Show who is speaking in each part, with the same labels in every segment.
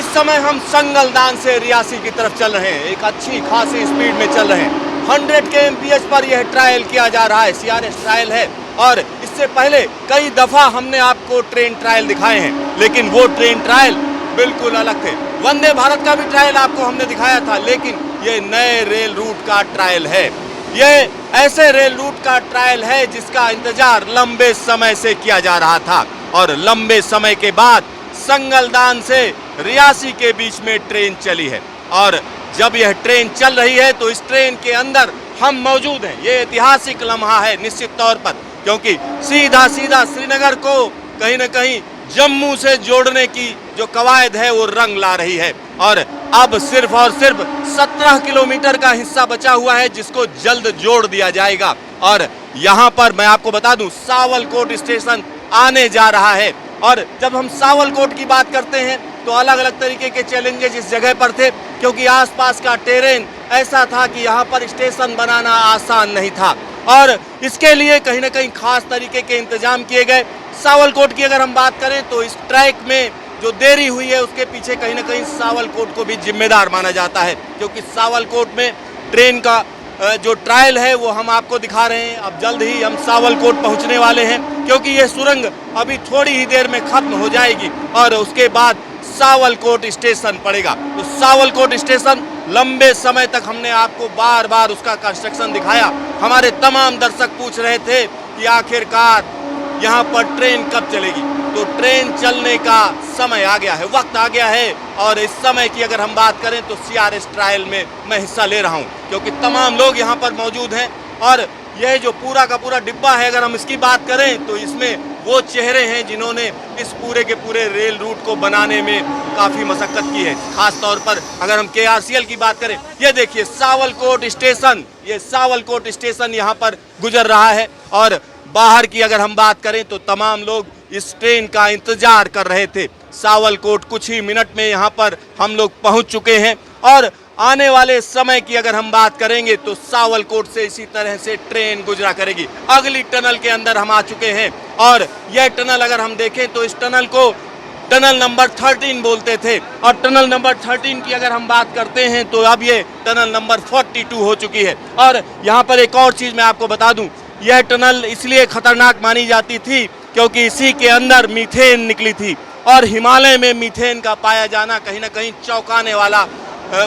Speaker 1: इस समय हम संगलदान से रियासी की तरफ चल रहे हैं। एक अच्छी खासी स्पीड में चल रहे हैं। 100 kmph पर यह ट्रायल किया जा रहा है, CRS ट्रायल है। और इससे पहले कई दफा हमने आपको ट्रेन ट्रायल दिखाए हैं, लेकिन वो ट्रेन ट्रायल बिल्कुल अलग थे। वंदे भारत का भी ट्रायल आपको हमने दिखाया था, लेकिन ये नए रेल रूट का ट्रायल है। ये ऐसे रेल रूट का ट्रायल है जिसका इंतजार लंबे समय से किया जा रहा था, और लंबे समय के बाद संगलदान से रियासी के बीच में ट्रेन चली है। और जब यह ट्रेन चल रही है तो इस ट्रेन के अंदर हम मौजूद हैं। ये ऐतिहासिक लम्हा है निश्चित तौर पर, क्योंकि सीधा सीधा श्रीनगर को कहीं न कहीं जम्मू से जोड़ने की जो कवायद है वो रंग ला रही है। और अब सिर्फ और सिर्फ 17 किलोमीटर का हिस्सा बचा हुआ है, जिसको जल्द जोड़ दिया जाएगा। और यहाँ पर मैं आपको बता दूं, सावलकोट स्टेशन आने जा रहा है। और जब हम सावलकोट की बात करते हैं तो अलग अलग तरीके के चैलेंजेस इस जगह पर थे, क्योंकि आसपास का टेरेन ऐसा था कि यहाँ पर स्टेशन बनाना आसान नहीं था, और इसके लिए कहीं ना कहीं खास तरीके के इंतजाम किए गए। सावलकोट की अगर हम बात करें तो इस ट्रैक में जो देरी हुई है उसके पीछे कहीं ना कहीं सावलकोट को भी जिम्मेदार माना जाता है, क्योंकि सावलकोट में ट्रेन का जो ट्रायल है वो हम आपको दिखा रहे हैं। अब जल्द ही हम सावलकोट पहुंचने वाले हैं, क्योंकि ये सुरंग अभी थोड़ी ही देर में खत्म हो जाएगी और उसके बाद सावलकोट स्टेशन पड़ेगा। तो सावलकोट स्टेशन लंबे समय तक हमने आपको बार बार उसका कंस्ट्रक्शन दिखाया। हमारे तमाम दर्शक पूछ रहे थे कि आखिरकार यहाँ पर ट्रेन कब चलेगी। तो ट्रेन चलने का समय आ गया है, वक्त आ गया है। और इस समय की अगर हम बात करें तो CRS ट्रायल में मैं हिस्सा ले रहा हूँ, क्योंकि तमाम लोग यहाँ पर मौजूद हैं। और यह जो पूरा का पूरा डिब्बा है, अगर हम इसकी बात करें तो इसमें वो चेहरे हैं जिन्होंने इस पूरे के पूरे रेल रूट को बनाने में काफ़ी मशक्कत की है। खास तौर पर अगर हम KRCL की बात करें, ये देखिए सावलकोट स्टेशन, ये सावलकोट स्टेशन यहाँ पर गुजर रहा है। और बाहर की अगर हम बात करें तो तमाम लोग इस ट्रेन का इंतजार कर रहे थे। सावलकोट कुछ ही मिनट में यहाँ पर हम लोग पहुँच चुके हैं। और आने वाले समय की अगर हम बात करेंगे तो सावलकोट से इसी तरह से ट्रेन गुजरा करेगी। अगली टनल के अंदर हम आ चुके हैं, और यह टनल अगर हम देखें तो इस टनल को टनल नंबर 13 बोलते थे, और टनल नंबर 13 की अगर हम बात करते हैं तो अब ये टनल नंबर 42 हो चुकी है। और यहाँ पर एक और चीज़ मैं आपको बता दूँ, यह टनल इसलिए खतरनाक मानी जाती थी क्योंकि इसी के अंदर मीथेन निकली थी, और हिमालय में मीथेन का पाया जाना कहीं ना कहीं चौंकाने वाला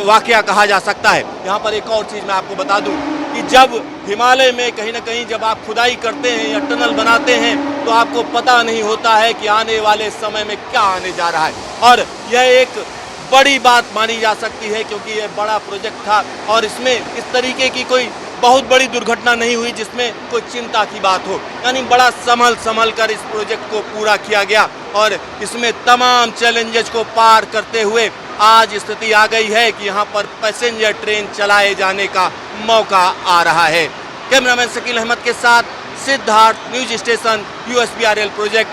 Speaker 1: वाकया कहा जा सकता है। यहाँ पर एक और चीज़ मैं आपको बता दूं कि जब हिमालय में कहीं ना कहीं जब आप खुदाई करते हैं या टनल बनाते हैं तो आपको पता नहीं होता है कि आने वाले समय में क्या आने जा रहा है। और यह एक बड़ी बात मानी जा सकती है, क्योंकि यह बड़ा प्रोजेक्ट था और इसमें इस तरीके की कोई बहुत बड़ी दुर्घटना नहीं हुई जिसमें कोई चिंता की बात हो। यानी बड़ा संभल कर इस प्रोजेक्ट को पूरा किया गया, और इसमें तमाम चैलेंजेस को पार करते हुए आज स्थिति आ गई है कि यहाँ पर पैसेंजर ट्रेन चलाए जाने का मौका आ रहा है। कैमरामैन शकील अहमद के साथ Siddharth, news station, USBRL project,